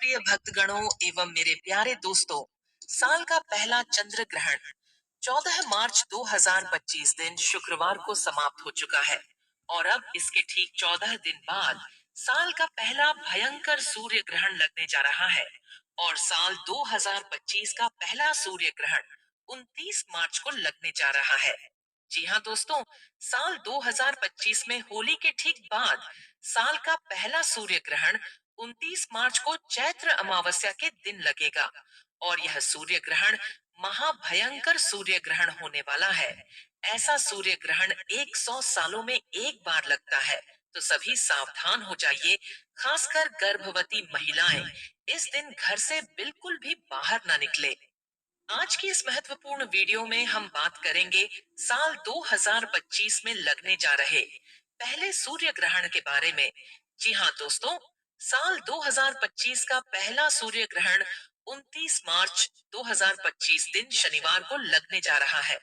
प्रिय भक्तगणों एवं मेरे प्यारे दोस्तों, साल का पहला चंद्र ग्रहण 14 मार्च 2025 दिन शुक्रवार को समाप्त हो चुका है। और अब इसके ठीक 14 दिन बाद साल का पहला भयंकर सूर्य ग्रहण लगने जा रहा है। और साल 2025 का पहला सूर्य ग्रहण 29 मार्च को लगने जा रहा है। जी हाँ दोस्तों, साल 2025 में होली के ठीक बाद साल का पहला सूर्य ग्रहण 29 मार्च को चैत्र अमावस्या के दिन लगेगा। और यह सूर्य ग्रहण महाभयंकर सूर्य ग्रहण होने वाला है। ऐसा सूर्य ग्रहण 100 सालों में एक बार लगता है। तो सभी सावधान हो जाइए, खासकर गर्भवती महिलाएं इस दिन घर से बिल्कुल भी बाहर ना निकले। आज की इस महत्वपूर्ण वीडियो में हम बात करेंगे साल 2025 में लगने जा रहे पहले सूर्य ग्रहण के बारे में। जी हाँ दोस्तों, साल 2025 का पहला सूर्य ग्रहण 29 मार्च 2025 दिन शनिवार को लगने जा रहा है।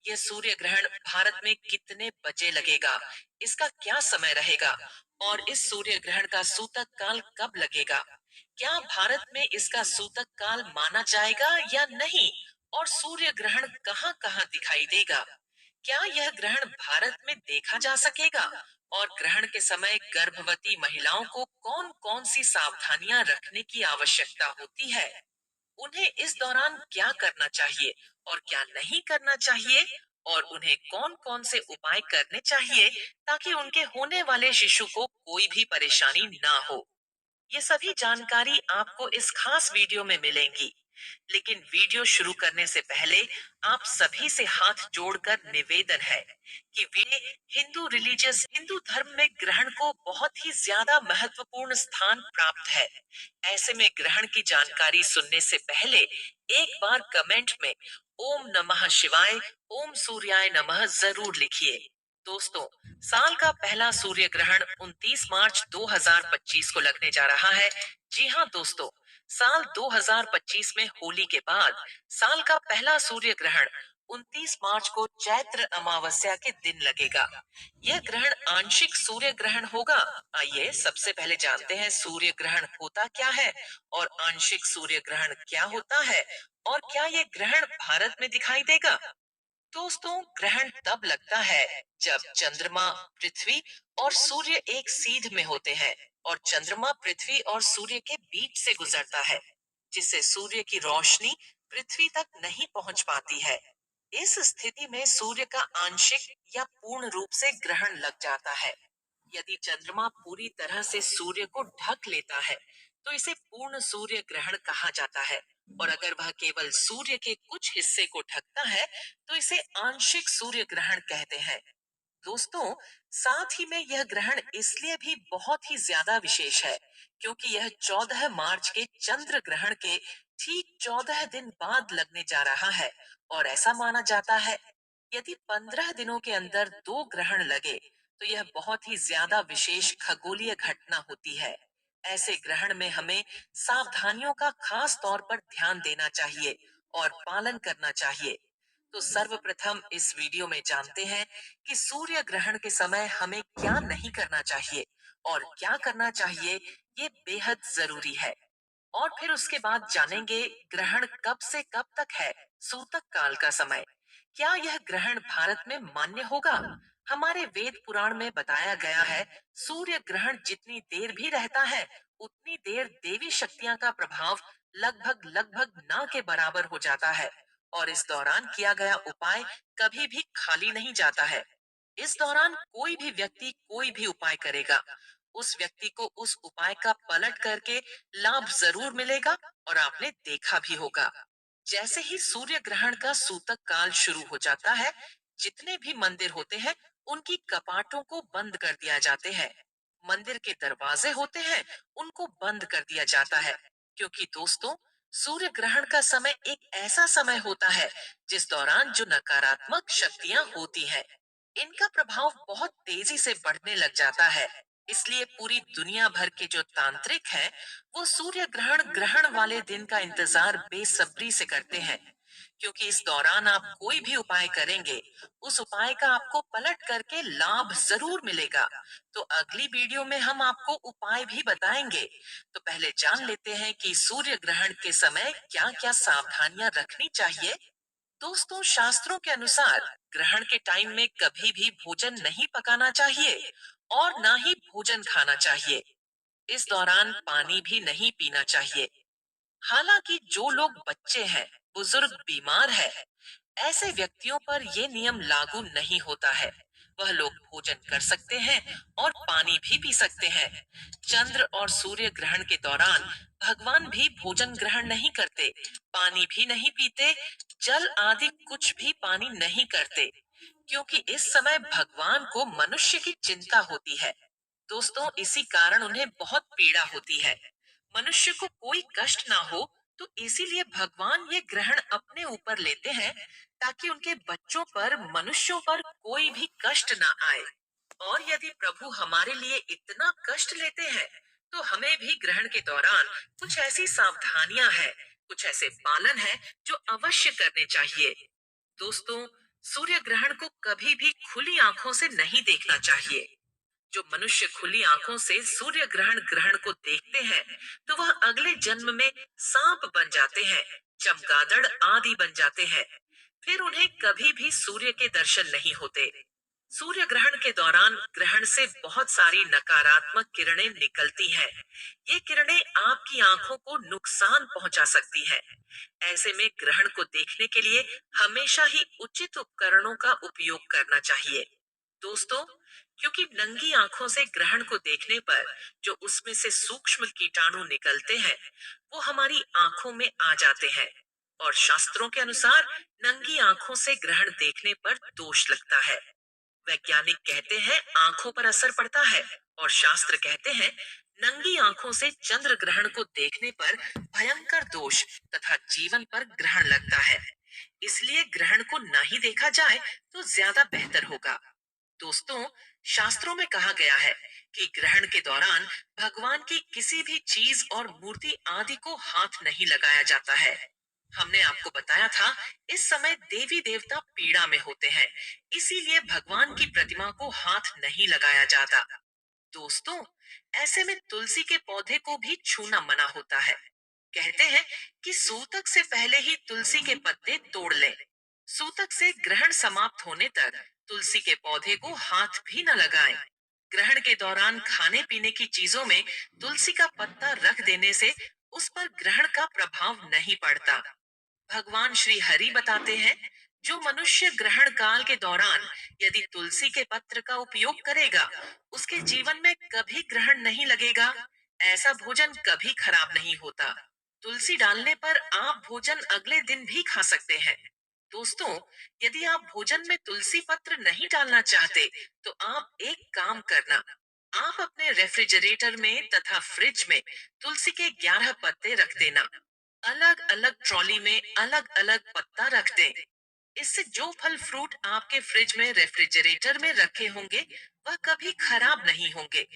यह सूर्य ग्रहण भारत में कितने बजे लगेगा, इसका क्या समय रहेगा और इस सूर्य ग्रहण का सूतक काल कब लगेगा, क्या भारत में इसका सूतक काल माना जाएगा या नहीं, और सूर्य ग्रहण कहाँ कहाँ दिखाई देगा, क्या यह ग्रहण भारत में देखा जा सकेगा, और ग्रहण के समय गर्भवती महिलाओं को कौन कौन सी सावधानियां रखने की आवश्यकता होती है, उन्हें इस दौरान क्या करना चाहिए और क्या नहीं करना चाहिए, और उन्हें कौन कौन से उपाय करने चाहिए ताकि उनके होने वाले शिशु को कोई भी परेशानी ना हो। ये सभी जानकारी आपको इस खास वीडियो में मिलेंगी। लेकिन वीडियो शुरू करने से पहले आप सभी से हाथ जोड़कर निवेदन है कि वे हिंदू धर्म में ग्रहण को बहुत ही ज्यादा महत्वपूर्ण स्थान प्राप्त है। ऐसे में ग्रहण की जानकारी सुनने से पहले एक बार कमेंट में ओम नमः शिवाय, ओम सूर्याय नमः जरूर लिखिए। दोस्तों, साल का पहला सूर्य ग्रहण 29 मार्च 2025 को लगने जा रहा है। जी हाँ दोस्तों, साल 2025 में होली के बाद साल का पहला सूर्य ग्रहण 29 मार्च को चैत्र अमावस्या के दिन लगेगा। यह ग्रहण आंशिक सूर्य ग्रहण होगा। आइए सबसे पहले जानते हैं सूर्य ग्रहण होता क्या है और आंशिक सूर्य ग्रहण क्या होता है, और क्या यह ग्रहण भारत में दिखाई देगा। दोस्तों, ग्रहण तब लगता है जब चंद्रमा, पृथ्वी और सूर्य एक सीध में होते हैं और चंद्रमा पृथ्वी और सूर्य के बीच से गुजरता है, जिससे सूर्य की रोशनी पृथ्वी तक नहीं पहुंच पाती है। इस स्थिति में सूर्य का आंशिक या पूर्ण रूप से ग्रहण लग जाता है। यदि चंद्रमा पूरी तरह से सूर्य को ढक लेता है तो इसे पूर्ण सूर्य ग्रहण कहा जाता है, और अगर वह केवल सूर्य के कुछ हिस्से को ढकता है तो इसे आंशिक सूर्य ग्रहण कहते हैं। दोस्तों, साथ ही में यह ग्रहण इसलिए भी बहुत ही ज्यादा विशेष है क्योंकि यह 14 मार्च के चंद्र ग्रहण के ठीक 14 दिन बाद लगने जा रहा है। और ऐसा माना जाता है यदि 15 दिनों के अंदर दो ग्रहण लगे तो यह बहुत ही ज्यादा विशेष खगोलीय घटना होती है। ऐसे ग्रहण में हमें सावधानियों का खास तौर पर ध्यान देना चाहिए और पालन करना चाहिए। तो सर्वप्रथम इस वीडियो में जानते हैं कि सूर्य ग्रहण के समय हमें क्या नहीं करना चाहिए और क्या करना चाहिए, ये बेहद जरूरी है। और फिर उसके बाद जानेंगे ग्रहण कब से कब तक है, सूतक काल का समय, क्या यह ग्रहण भारत में मान्य होगा। हमारे वेद पुराण में बताया गया है सूर्य ग्रहण जितनी देर भी रहता है उतनी देर देवी शक्तियां का प्रभाव लगभग लगभग ना के बराबर हो जाता है। और इस दौरान किया गया उपाय कभी भी खाली नहीं जाता है। इस दौरान कोई भी व्यक्ति कोई भी उपाय करेगा, उस व्यक्ति को उस उपाय का पलट करके लाभ जरूर मिलेगा, और आपने देखा भी होगा। जैसे ही सूर्य ग्रहण का सूतक काल शुरू हो जाता है, जितने भी मंदिर होते हैं उनकी कपाटों को बंद कर दिया जाते हैं। मंदिर के दरवाजे होते हैं उनको बंद कर दिया जाता है, क्योंकि दोस्तों, सूर्य ग्रहण का समय एक ऐसा समय होता है जिस दौरान जो नकारात्मक शक्तियां होती हैं, इनका प्रभाव बहुत तेजी से बढ़ने लग जाता है। इसलिए पूरी दुनिया भर के जो तांत्रिक हैं, वो सूर्य ग्रहण ग्रहण वाले दिन का इंतजार बेसब्री से करते हैं, क्योंकि इस दौरान आप कोई भी उपाय करेंगे, उस उपाय का आपको पलट करके लाभ जरूर मिलेगा। तो अगली वीडियो में हम आपको उपाय भी बताएंगे। तो पहले जान लेते हैं कि सूर्य ग्रहण के समय क्या क्या सावधानियां रखनी चाहिए। दोस्तों, शास्त्रों के अनुसार ग्रहण के टाइम में कभी भी भोजन नहीं पकाना चाहिए और ना ही भोजन खाना चाहिए। इस दौरान पानी भी नहीं पीना चाहिए। हालांकि जो लोग बच्चे हैं, बुजुर्ग, बीमार है, ऐसे व्यक्तियों पर ये नियम लागू नहीं होता है। वह लोग भोजन कर सकते हैं और पानी भी पी सकते हैं। चंद्र और सूर्य ग्रहण के दौरान भगवान भी भोजन ग्रहण नहीं करते, पानी भी नहीं पीते, जल आदि कुछ भी पानी नहीं करते, क्योंकि इस समय भगवान को मनुष्य की चिंता होती है। दोस्तों, इसी कारण उन्हें बहुत पीड़ा होती है। मनुष्य को कोई कष्ट ना हो, तो इसीलिए भगवान ये ग्रहण अपने ऊपर लेते हैं, ताकि उनके बच्चों पर, मनुष्यों पर कोई भी कष्ट ना आए। और यदि प्रभु हमारे लिए इतना कष्ट लेते हैं, तो हमें भी ग्रहण के दौरान कुछ ऐसी सावधानियां हैं, कुछ ऐसे पालन है जो अवश्य करने चाहिए। दोस्तों, सूर्य ग्रहण को कभी भी खुली आंखों से नहीं देखना चाहिए। जो मनुष्य खुली आंखों से सूर्य ग्रहण ग्रहण को देखते हैं, तो वह अगले जन्म में सांप बन जाते हैं, चमगादड़ आदि बन जाते हैं। फिर उन्हें कभी भी सूर्य के दर्शन नहीं होते। सूर्य ग्रहण के दौरान ग्रहण से बहुत सारी नकारात्मक किरणें निकलती हैं। ये किरणें आपकी आंखों को नुकसान पहुंचा सकती हैं। ऐसे में ग्रहण को देखने के लिए हमेशा ही उचित उपकरणों का उपयोग करना चाहिए। दोस्तों, क्योंकि नंगी आंखों से ग्रहण को देखने पर जो उसमें से सूक्ष्म कीटाणु निकलते हैं, वो हमारी आंखों में आ जाते हैं। और शास्त्रों के अनुसार नंगी आंखों से ग्रहण देखने पर दोष लगता है। वैज्ञानिक कहते हैं आंखों पर असर पड़ता है, और शास्त्र कहते हैं नंगी आंखों से चंद्र ग्रहण को देखने पर भयंकर दोष तथा जीवन पर ग्रहण लगता है। इसलिए ग्रहण को ना ही देखा जाए तो ज्यादा बेहतर होगा। दोस्तों, शास्त्रों में कहा गया है कि ग्रहण के दौरान भगवान की किसी भी चीज और मूर्ति आदि को हाथ नहीं लगाया जाता है। हमने आपको बताया था, इस समय देवी देवता पीड़ा में होते हैं, इसीलिए भगवान की प्रतिमा को हाथ नहीं लगाया जाता। दोस्तों, ऐसे में तुलसी के पौधे को भी छूना मना होता है। कहते हैं कि सूतक से पहले ही तुलसी के पत्ते तोड़ लें। सूतक से ग्रहण समाप्त होने तक तुलसी के पौधे को हाथ भी न लगाएं। ग्रहण के दौरान खाने पीने की चीजों में तुलसी का पत्ता रख देने से उस पर ग्रहण का प्रभाव नहीं पड़ता। भगवान श्री हरि बताते हैं, जो मनुष्य ग्रहण काल के दौरान यदि तुलसी के पत्र का उपयोग करेगा, उसके जीवन में कभी ग्रहण नहीं लगेगा। ऐसा भोजन कभी खराब नहीं होता। तुलसी डालने पर आप भोजन अगले दिन भी खा सकते हैं। दोस्तों, यदि आप भोजन में तुलसी पत्र नहीं डालना चाहते, तो आप एक काम करना, आप अपने रेफ्रिजरेटर में तथा फ्रिज में तुलसी के 11 पत्ते रख देना। अलग अलग ट्रॉली में अलग अलग पत्ता रख दें। इससे जो फल फ्रूट आपके फ्रिज में, रेफ्रिजरेटर में रखे होंगे, वह कभी खराब नहीं होंगे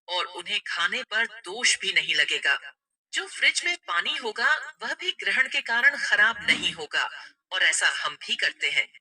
और उन्हें खाने पर दोष भी नहीं लगेगा। जो फ्रिज में पानी होगा, वह भी ग्रहण के कारण खराब नहीं होगा, और ऐसा हम भी करते हैं।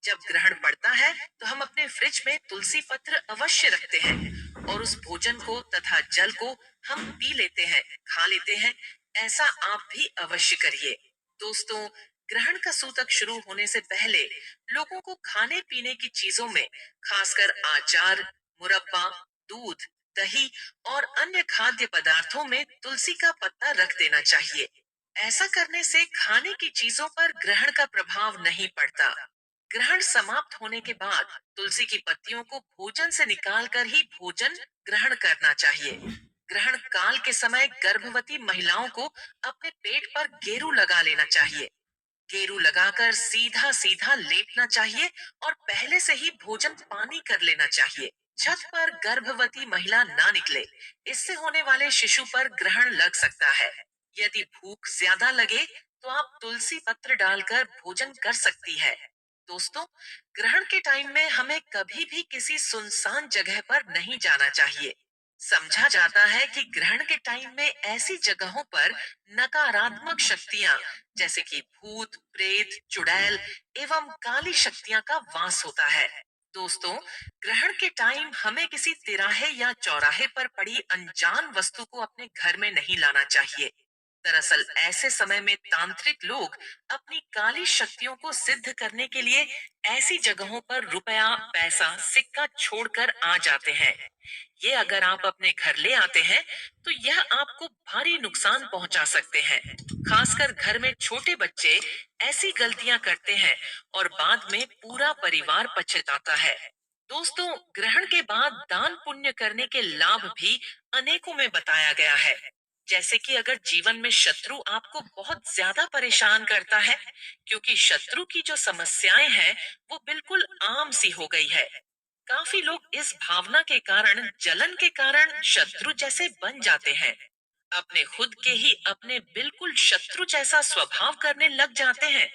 जब ग्रहण पड़ता है, तो हम अपने फ्रिज में तुलसी पत्र अवश्य रखते हैं और उस भोजन को तथा जल को हम पी लेते हैं, खा लेते हैं। ऐसा आप भी अवश्य करिए। दोस्तों, ग्रहण का सूतक शुरू होने से पहले लोगों को खाने पीने की चीजों में, खासकर अचार, मुरब्बा, दूध, दही और अन्य खाद्य पदार्थों में तुलसी का पत्ता रख देना चाहिए। ऐसा करने से खाने की चीजों पर ग्रहण का प्रभाव नहीं पड़ता। ग्रहण समाप्त होने के बाद तुलसी की पत्तियों को भोजन से निकालकर ही भोजन ग्रहण करना चाहिए। ग्रहण काल के समय गर्भवती महिलाओं को अपने पेट पर गेरू लगा लेना चाहिए। गेरू लगाकर सीधा सीधा लेटना चाहिए और पहले से ही भोजन पानी कर लेना चाहिए। छत पर गर्भवती महिला ना निकले, इससे होने वाले शिशु पर ग्रहण लग सकता है। यदि भूख ज्यादा लगे, तो आप तुलसी पत्र डालकर भोजन कर सकती है। दोस्तों, ग्रहण के टाइम में हमें कभी भी किसी सुनसान जगह पर नहीं जाना चाहिए। समझा जाता है कि ग्रहण के टाइम में ऐसी जगहों पर नकारात्मक शक्तियां जैसे कि भूत, प्रेत, चुड़ैल एवं काली शक्तियां का वास होता है। दोस्तों, ग्रहण के टाइम हमें किसी तिराहे या चौराहे पर पड़ी अनजान वस्तु को अपने घर में नहीं लाना चाहिए। दरअसल ऐसे समय में तांत्रिक लोग अपनी काली शक्तियों को सिद्ध करने के लिए ऐसी जगहों पर रुपया, पैसा, सिक्का छोड़कर आ जाते हैं। ये अगर आप अपने घर ले आते हैं तो यह आपको भारी नुकसान पहुंचा सकते हैं। खासकर घर में छोटे बच्चे ऐसी गलतियां करते हैं और बाद में पूरा परिवार पछताता है। दोस्तों, ग्रहण के बाद दान पुण्य करने के लाभ भी अनेकों में बताया गया है। जैसे कि अगर जीवन में शत्रु आपको बहुत ज्यादा परेशान करता है, क्योंकि शत्रु की जो समस्याएं हैं वो बिल्कुल आम सी हो गई है। काफी लोग इस भावना के कारण, जलन के कारण शत्रु जैसे बन जाते हैं। अपने खुद के ही अपने बिल्कुल शत्रु जैसा स्वभाव करने लग जाते हैं।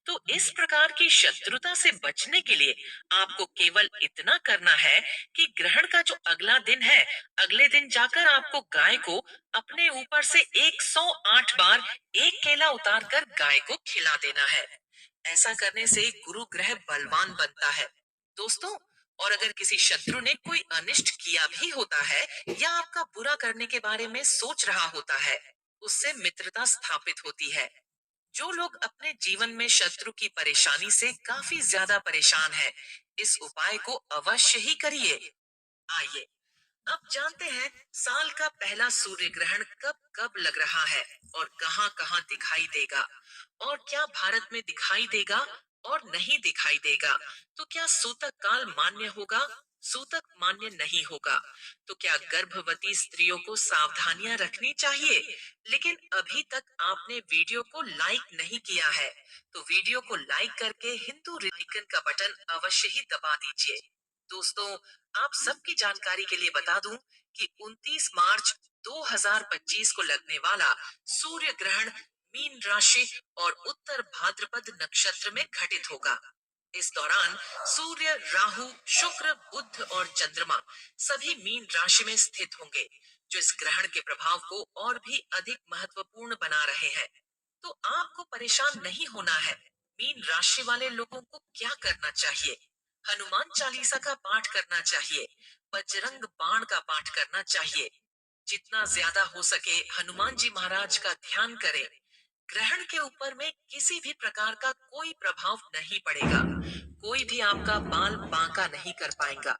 तो इस प्रकार की शत्रुता से बचने के लिए आपको केवल इतना करना है कि ग्रहण का जो अगला दिन है, अगले दिन जाकर आपको गाय को अपने ऊपर से 108 बार एक केला उतार कर गाय को खिला देना है। ऐसा करने से गुरु ग्रह बलवान बनता है। दोस्तों, और अगर किसी शत्रु ने कोई अनिष्ट किया भी होता है या आपका बुरा करने के बारे में सोच रहा होता है, उससे मित्रता स्थापित होती है। जो लोग अपने जीवन में शत्रु की परेशानी से काफी ज्यादा परेशान हैं, इस उपाय को अवश्य ही करिए। आइए अब जानते हैं साल का पहला सूर्य ग्रहण कब कब लग रहा है और कहां कहां दिखाई देगा, और क्या भारत में दिखाई देगा और नहीं दिखाई देगा। तो क्या सूतक काल मान्य होगा, सूतक मान्य नहीं होगा। तो क्या गर्भवती स्त्रियों को सावधानियां रखनी चाहिए। लेकिन अभी तक आपने वीडियो को लाइक नहीं किया है, तो वीडियो को लाइक करके हिंदू आइकन का बटन अवश्य ही दबा दीजिए। दोस्तों, आप सबकी जानकारी के लिए बता दूं कि 29 मार्च 2025 को लगने वाला सूर्य ग्रहण मीन राशि और उत्तर भाद्रपद नक्षत्र में घटित होगा। इस दौरान सूर्य, राहु, शुक्र, बुध और चंद्रमा सभी मीन राशि में स्थित होंगे, जो इस ग्रहण के प्रभाव को और भी अधिक महत्वपूर्ण बना रहे हैं। तो आपको परेशान नहीं होना है। मीन राशि वाले लोगों को क्या करना चाहिए? हनुमान चालीसा का पाठ करना चाहिए, बजरंग बाण का पाठ करना चाहिए। जितना ज्यादा हो सके हनुमान जी महाराज का ध्यान करें। ग्रहण के ऊपर में किसी भी प्रकार का कोई प्रभाव नहीं पड़ेगा। कोई भी आपका बाल बांका नहीं कर पाएगा।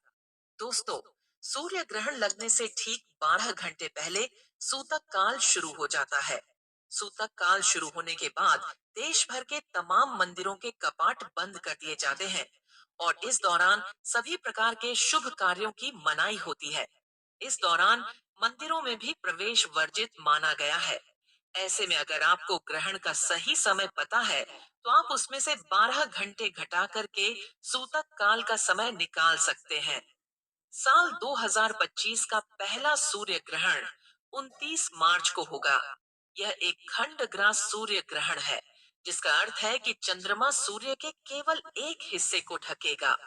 दोस्तों, सूर्य ग्रहण लगने से ठीक 12 घंटे पहले सूतक काल शुरू हो जाता है। सूतक काल शुरू होने के बाद देश भर के तमाम मंदिरों के कपाट बंद कर दिए जाते हैं और इस दौरान सभी प्रकार के शुभ कार्यों की मनाही होती है। इस दौरान मंदिरों में भी प्रवेश वर्जित माना गया है। ऐसे में अगर आपको ग्रहण का सही समय पता है, तो आप उसमें से 12 घंटे घटा करके सूतक काल का समय निकाल सकते हैं। साल 2025 का पहला सूर्य ग्रहण 29 मार्च को होगा। यह एक खंड ग्रास सूर्य ग्रहण है, जिसका अर्थ है कि चंद्रमा सूर्य के केवल एक हिस्से को ढकेगा।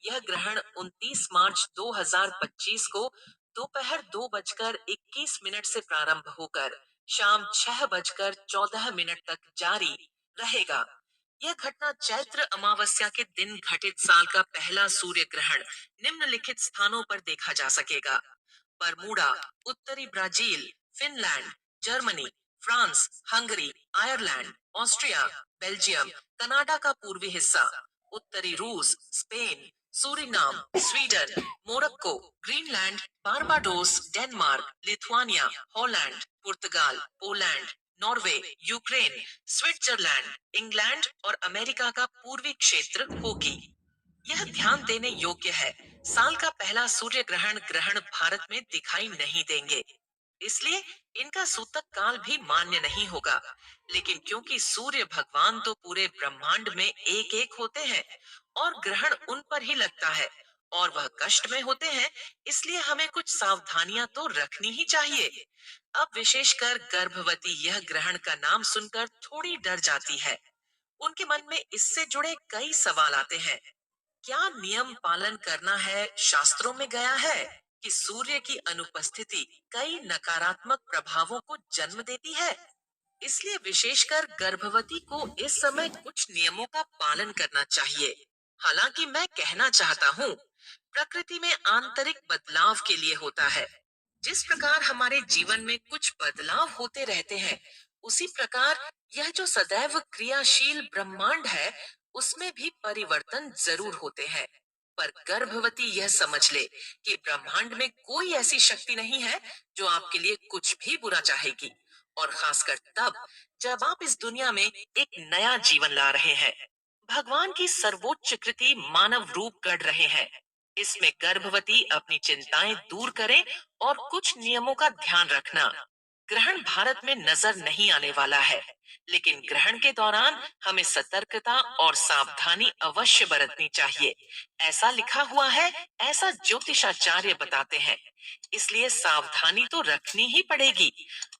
यह ग्रहण 29 मार्च 2025 को दोपहर 2:21 से प्रारंभ होकर शाम 6:14 तक जारी रहेगा। यह घटना चैत्र अमावस्या के दिन घटित साल का पहला सूर्य ग्रहण निम्नलिखित स्थानों पर देखा जा सकेगा: बरमूडा, उत्तरी Brazil, Finland, Germany, France, Hungary, Ireland, Austria, Belgium, Canada का पूर्वी हिस्सा, उत्तरी रूस, Spain, Suriname, Sweden, Morocco, Greenland, Barbados, Denmark, Lithuania, Holland, पुर्तगाल, Poland, Norway, Ukraine, Switzerland, England और अमेरिका का पूर्वी क्षेत्र होगी। यह ध्यान देने योग्य है, साल का पहला सूर्य ग्रहण ग्रहण भारत में दिखाई नहीं देंगे, इसलिए इनका सूतक काल भी मान्य नहीं होगा। लेकिन क्योंकि सूर्य भगवान तो पूरे ब्रह्मांड में एक एक होते हैं और ग्रहण उन पर ही लगता है और वह कष्ट में होते हैं, इसलिए हमें कुछ सावधानियां तो रखनी ही चाहिए। अब विशेषकर गर्भवती यह ग्रहण का नाम सुनकर थोड़ी डर जाती है। उनके मन में इससे जुड़े कई सवाल आते हैं। क्या नियम पालन करना है शास्त्रों में गया है? कि सूर्य की अनुपस्थिति कई नकारात्मक प्रभावों को जन्म देती है। इसलिए विशेषकर गर्भवती को इस समय कुछ नियमों का पालन करना चाहिए। हालांकि मैं कहना चाहता हूँ, प्रकृति में आंतरिक बदलाव के लिए होता है। जिस प्रकार हमारे जीवन में कुछ बदलाव होते रहते हैं, उसी प्रकार यह जो सदैव क्रियाशील ब्रह्मांड है, उसमें भी परिवर्तन जरूर होते हैं। पर गर्भवती यह समझ ले कि ब्रह्मांड में कोई ऐसी शक्ति नहीं है जो आपके लिए कुछ भी बुरा चाहेगी, और खासकर तब जब आप इस दुनिया में एक नया जीवन ला रहे हैं। भगवान की सर्वोच्च कृति मानव रूप गढ़ रहे हैं। इसमें गर्भवती अपनी चिंताएं दूर करें और कुछ नियमों का ध्यान रखना। ग्रहण भारत में नजर नहीं आने वाला है, लेकिन ग्रहण के दौरान हमें सतर्कता और सावधानी अवश्य बरतनी चाहिए। ऐसा लिखा हुआ है, ऐसा ज्योतिषाचार्य बताते हैं। इसलिए सावधानी तो रखनी ही पड़ेगी।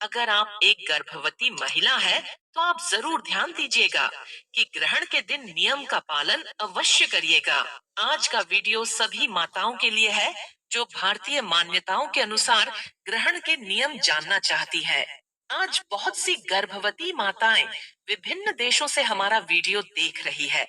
अगर आप एक गर्भवती महिला है, तो आप जरूर ध्यान दीजिएगा कि ग्रहण के दिन नियम का पालन अवश्य करिएगा। आज का वीडियो सभी माताओं के लिए है जो भारतीय मान्यताओं के अनुसार ग्रहण के नियम जानना चाहती है। आज बहुत सी गर्भवती माताएं विभिन्न देशों से हमारा वीडियो देख रही है।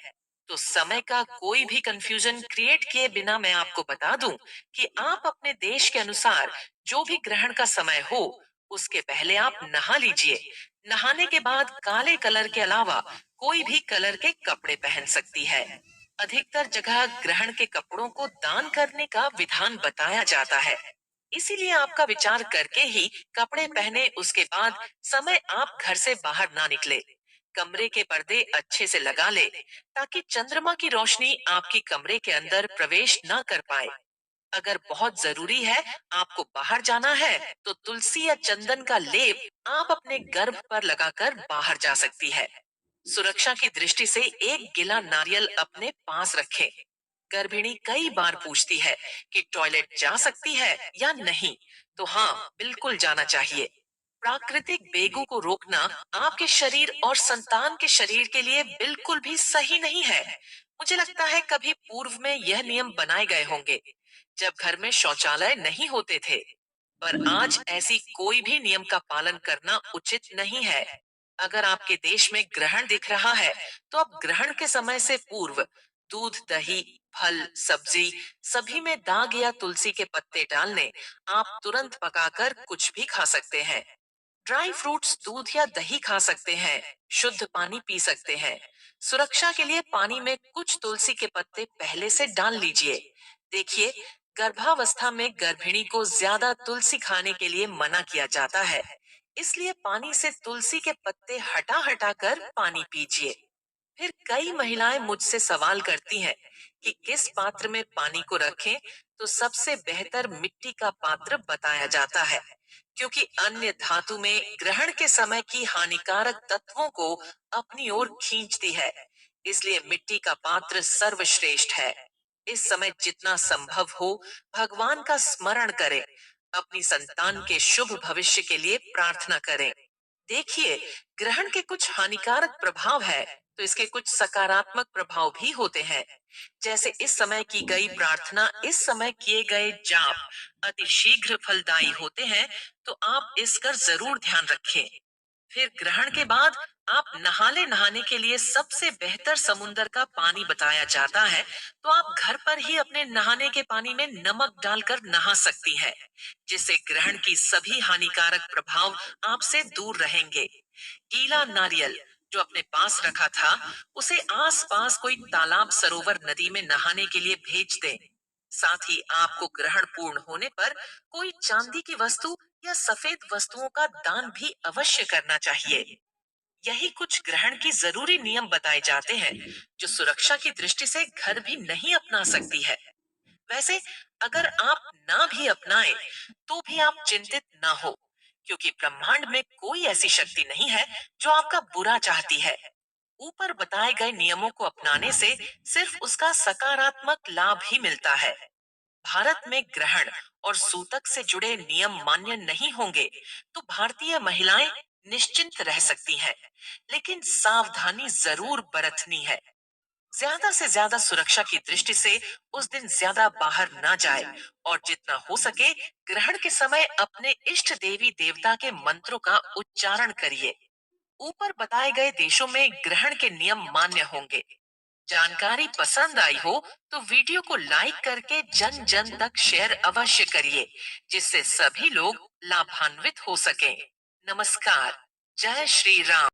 तो समय का कोई भी कंफ्यूजन क्रिएट किए बिना मैं आपको बता दूं कि आप अपने देश के अनुसार जो भी ग्रहण का समय हो, उसके पहले आप नहा लीजिए। नहाने के बाद काले कलर के अलावा कोई भी कलर के कपड़े पहन सकती है। अधिकतर जगह ग्रहण के कपड़ों को दान करने का विधान बताया जाता है। इसीलिए आपका विचार करके ही कपड़े पहने, उसके बाद समय आप घर से बाहर ना निकले। कमरे के पर्दे अच्छे से लगा ले ताकि चंद्रमा की रोशनी आपकी कमरे के अंदर प्रवेश ना कर पाए। अगर बहुत जरूरी है, आपको बाहर जाना है, तो तुलसी या चंदन का लेप आप अपने गर्भ पर लगाकर बाहर जा सकती है। सुरक्षा की दृष्टि से एक गिला नारियल अपने पास रखें। गर्भिणी कई बार पूछती है कि टॉयलेट जा सकती है या नहीं, तो हाँ, बिल्कुल जाना चाहिए। प्राकृतिक बेगों को रोकना आपके शरीर और संतान के शरीर के लिए बिल्कुल भी सही नहीं है। मुझे लगता है कभी पूर्व में यह नियम बनाए गए होंगे जब घर में शौचालय नहीं होते थे, पर आज ऐसी कोई भी नियम का पालन करना उचित नहीं है। अगर आपके देश में ग्रहण दिख रहा है, तो अब ग्रहण के समय से पूर्व दूध, दही, फल, सब्जी सभी में दाग या तुलसी के पत्ते डालने आप तुरंत पकाकर कुछ भी खा सकते हैं। ड्राई फ्रूट्स, दूध या दही खा सकते हैं। शुद्ध पानी पी सकते हैं। सुरक्षा के लिए पानी में कुछ तुलसी के पत्ते पहले से डाल लीजिए। देखिए, गर्भावस्था में गर्भिणी को ज्यादा तुलसी खाने के लिए मना किया जाता है। इसलिए पानी से तुलसी के पत्ते हटा हटा कर पानी पीजिए। फिर कई महिलाएं मुझसे सवाल करती हैं कि किस पात्र में पानी को रखें, तो सबसे बेहतर मिट्टी का पात्र बताया जाता है, क्योंकि अन्य धातु में ग्रहण के समय की हानिकारक तत्वों को अपनी ओर खींचती है। इसलिए मिट्टी का पात्र सर्वश्रेष्ठ है। इस समय जितना संभव हो, भगवान का स्मरण करें। अपनी संतान के शुभ भविष्य के लिए प्रार्थना करें। देखिए, ग्रहण के कुछ हानिकारक प्रभाव है, तो इसके कुछ सकारात्मक प्रभाव भी होते हैं। जैसे इस समय की गई प्रार्थना, इस समय किए गए जाप अति शीघ्र फलदायी होते हैं, तो आप इसका जरूर ध्यान रखें। फिर ग्रहण के बाद आप नहाने के लिए सबसे बेहतर समुंदर का पानी बताया जाता है। तो आप घर पर ही अपने नहाने के पानी में नमक डालकर नहा सकती हैं, जिससे ग्रहण की सभी हानिकारक प्रभाव आपसे दूर रहेंगे। गीला नारियल जो अपने पास रखा था, उसे आसपास कोई तालाब, सरोवर, नदी में नहाने के लिए भेज दें। साथ ही आपको ग्रहण पूर्ण होने पर कोई चांदी की वस्तु या सफेद वस्तुओं का दान भी अवश्य करना चाहिए। यही कुछ ग्रहण की जरूरी नियम बताए जाते हैं जो सुरक्षा की दृष्टि से घर भी नहीं अपना सकती है। वैसे अगर आप ना भी अपनाएं, तो भी आप चिंतित ना हो, क्योंकि ब्रह्मांड में कोई ऐसी शक्ति नहीं है जो आपका बुरा चाहती है। ऊपर बताए गए नियमों को अपनाने से सिर्फ उसका सकारात्मक लाभ ही मिलता है। भारत में ग्रहण और सूतक से जुड़े नियम मान्य नहीं होंगे, तो भारतीय महिलाएं निश्चिंत रह सकती हैं, लेकिन सावधानी जरूर बरतनी है। ज्यादा से ज्यादा सुरक्षा की दृष्टि से उस दिन ज्यादा बाहर ना जाए और जितना हो सके ग्रहण के समय अपने इष्ट देवी देवता के मंत्रों का उच्चारण करिए। ऊपर बताए गए देशों में ग्रहण के नियम मान्य होंगे। जानकारी पसंद आई हो तो वीडियो को लाइक करके जन जन तक शेयर अवश्य करिए, जिससे सभी लोग लाभान्वित हो सकें। नमस्कार। जय श्री राम।